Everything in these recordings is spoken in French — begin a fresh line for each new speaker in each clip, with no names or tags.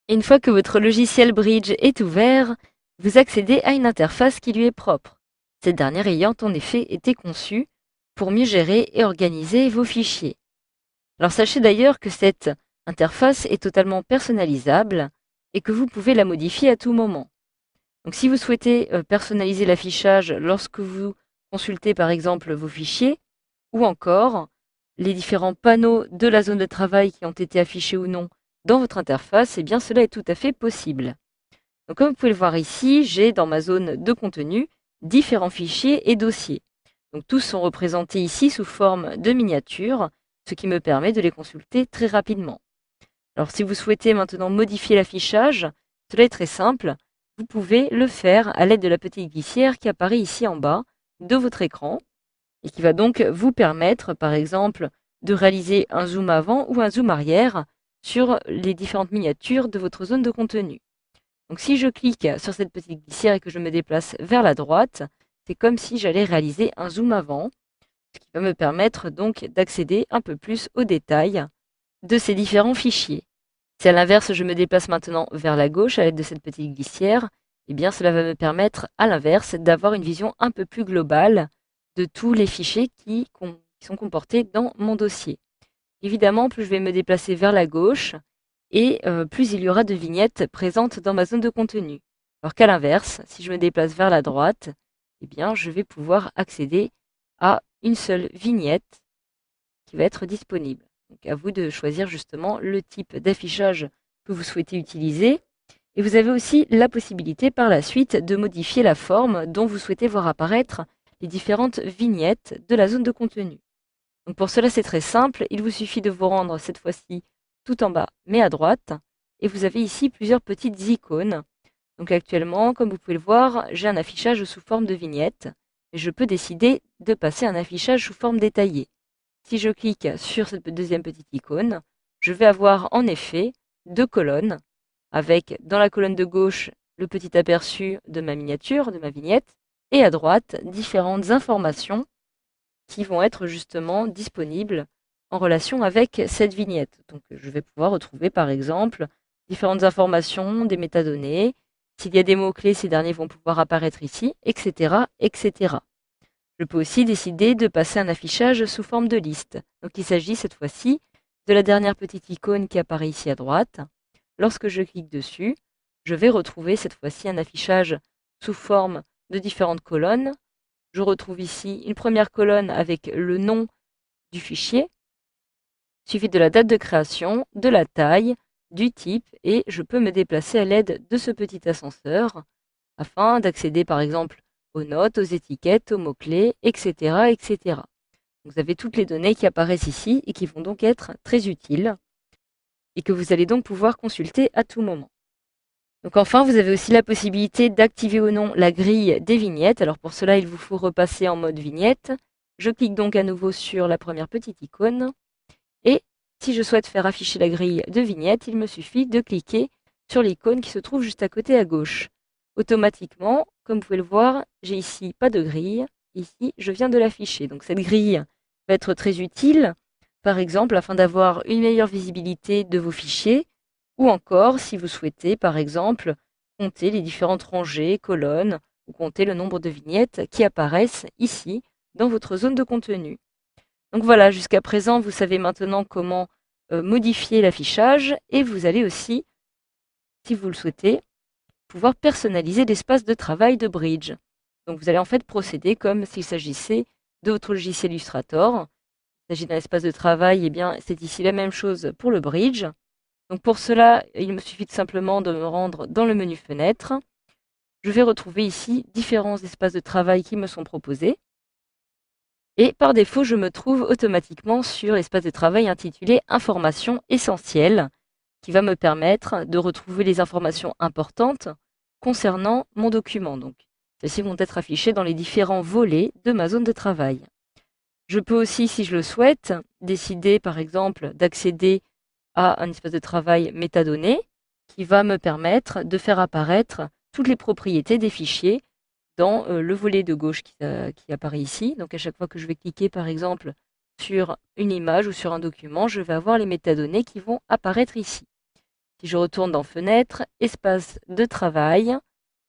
Et une fois que votre logiciel Bridge est ouvert, vous accédez à une interface qui lui est propre, cette dernière ayant en effet été conçue pour mieux gérer et organiser vos fichiers. Alors sachez d'ailleurs que cette interface est totalement personnalisable et que vous pouvez la modifier à tout moment. Donc si vous souhaitez personnaliser l'affichage lorsque vous consultez par exemple vos fichiers, ou encore les différents panneaux de la zone de travail qui ont été affichés ou non dans votre interface, eh bien cela est tout à fait possible. Donc comme vous pouvez le voir ici, j'ai dans ma zone de contenu différents fichiers et dossiers. Donc tous sont représentés ici sous forme de miniatures, ce qui me permet de les consulter très rapidement. Alors si vous souhaitez maintenant modifier l'affichage, cela est très simple. Vous pouvez le faire à l'aide de la petite glissière qui apparaît ici en bas de votre écran et qui va donc vous permettre, par exemple, de réaliser un zoom avant ou un zoom arrière sur les différentes miniatures de votre zone de contenu. Donc si je clique sur cette petite glissière et que je me déplace vers la droite, c'est comme si j'allais réaliser un zoom avant, ce qui va me permettre donc d'accéder un peu plus aux détails de ces différents fichiers. Si à l'inverse, je me déplace maintenant vers la gauche à l'aide de cette petite glissière, eh bien cela va me permettre à l'inverse d'avoir une vision un peu plus globale de tous les fichiers qui sont comportés dans mon dossier. Évidemment, plus je vais me déplacer vers la gauche et plus il y aura de vignettes présentes dans ma zone de contenu. Alors qu'à l'inverse, si je me déplace vers la droite, eh bien je vais pouvoir accéder à une seule vignette qui va être disponible. Donc à vous de choisir justement le type d'affichage que vous souhaitez utiliser. Et vous avez aussi la possibilité par la suite de modifier la forme dont vous souhaitez voir apparaître les différentes vignettes de la zone de contenu. Donc pour cela, c'est très simple. Il vous suffit de vous rendre cette fois-ci tout en bas, mais à droite. Et vous avez ici plusieurs petites icônes. Donc actuellement, comme vous pouvez le voir, j'ai un affichage sous forme de vignette. Et je peux décider de passer à un affichage sous forme détaillée. Si je clique sur cette deuxième petite icône, je vais avoir en effet deux colonnes avec dans la colonne de gauche le petit aperçu de ma miniature, de ma vignette, et à droite différentes informations qui vont être justement disponibles en relation avec cette vignette. Donc je vais pouvoir retrouver par exemple différentes informations, des métadonnées. S'il y a des mots-clés, ces derniers vont pouvoir apparaître ici, etc., etc. Je peux aussi décider de passer un affichage sous forme de liste. Donc il s'agit cette fois-ci de la dernière petite icône qui apparaît ici à droite. Lorsque je clique dessus, je vais retrouver cette fois-ci un affichage sous forme de différentes colonnes. Je retrouve ici une première colonne avec le nom du fichier, suivi de la date de création, de la taille, du type, et je peux me déplacer à l'aide de ce petit ascenseur afin d'accéder par exemple aux notes, aux étiquettes, aux mots-clés, etc., etc. Vous avez toutes les données qui apparaissent ici et qui vont donc être très utiles et que vous allez donc pouvoir consulter à tout moment. Donc enfin, vous avez aussi la possibilité d'activer ou non la grille des vignettes. Alors pour cela, il vous faut repasser en mode vignette. Je clique donc à nouveau sur la première petite icône et si je souhaite faire afficher la grille de vignettes, il me suffit de cliquer sur l'icône qui se trouve juste à côté à gauche. Automatiquement, comme vous pouvez le voir, j'ai ici pas de grille. Ici, je viens de l'afficher. Donc cette grille va être très utile, par exemple, afin d'avoir une meilleure visibilité de vos fichiers, ou encore si vous souhaitez, par exemple, compter les différentes rangées, colonnes, ou compter le nombre de vignettes qui apparaissent ici dans votre zone de contenu. Donc voilà, jusqu'à présent, vous savez maintenant comment modifier l'affichage et vous allez aussi, si vous le souhaitez, pouvoir personnaliser l'espace de travail de Bridge. Donc vous allez en fait procéder comme s'il s'agissait de votre logiciel Illustrator. Il s'agit d'un espace de travail, et bien c'est ici la même chose pour le Bridge. Donc pour cela, il me suffit tout simplement de me rendre dans le menu Fenêtre. Je vais retrouver ici différents espaces de travail qui me sont proposés. Et par défaut, je me trouve automatiquement sur l'espace de travail intitulé Informations essentielles, qui va me permettre de retrouver les informations importantes concernant mon document. Donc, celles-ci vont être affichées dans les différents volets de ma zone de travail. Je peux aussi, si je le souhaite, décider par exemple d'accéder à un espace de travail métadonnées qui va me permettre de faire apparaître toutes les propriétés des fichiers dans le volet de gauche qui apparaît ici. Donc à chaque fois que je vais cliquer par exemple sur une image ou sur un document, je vais avoir les métadonnées qui vont apparaître ici. Si je retourne dans Fenêtre, espace de travail,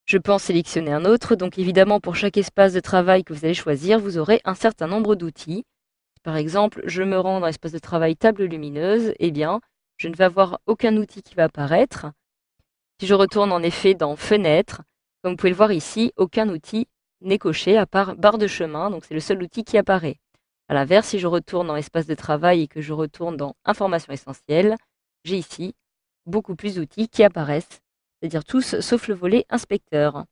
je peux en sélectionner un autre. Donc évidemment, pour chaque espace de travail que vous allez choisir, vous aurez un certain nombre d'outils. Par exemple, je me rends dans l'espace de travail table lumineuse, eh bien, je ne vais avoir aucun outil qui va apparaître. Si je retourne en effet dans Fenêtre, comme vous pouvez le voir ici, aucun outil n'est coché à part barre de chemin, donc c'est le seul outil qui apparaît. A l'inverse, si je retourne dans espace de travail et que je retourne dans Informations essentielles, j'ai ici beaucoup plus d'outils qui apparaissent, c'est-à-dire tous sauf le volet Inspecteur.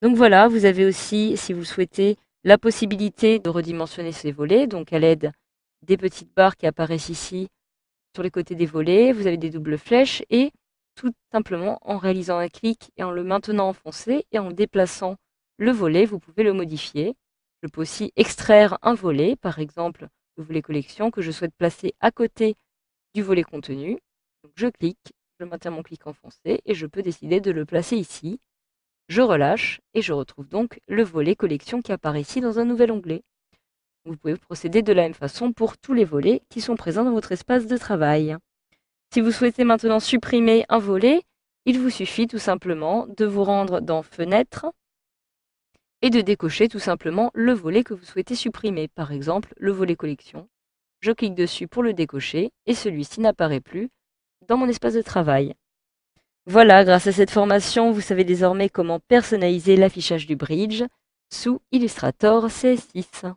Donc voilà, vous avez aussi, si vous le souhaitez, la possibilité de redimensionner ces volets, donc à l'aide des petites barres qui apparaissent ici sur les côtés des volets. Vous avez des doubles flèches et tout simplement en réalisant un clic et en le maintenant enfoncé et en déplaçant le volet, vous pouvez le modifier. Je peux aussi extraire un volet, par exemple le volet collection que je souhaite placer à côté du volet contenu. Donc je clique, je maintiens mon clic enfoncé et je peux décider de le placer ici. Je relâche et je retrouve donc le volet collection qui apparaît ici dans un nouvel onglet. Vous pouvez procéder de la même façon pour tous les volets qui sont présents dans votre espace de travail. Si vous souhaitez maintenant supprimer un volet, il vous suffit tout simplement de vous rendre dans Fenêtre et de décocher tout simplement le volet que vous souhaitez supprimer, par exemple le volet collection. Je clique dessus pour le décocher et celui-ci n'apparaît plus dans mon espace de travail. Voilà, grâce à cette formation, vous savez désormais comment personnaliser l'affichage du bridge sous Illustrator CS6.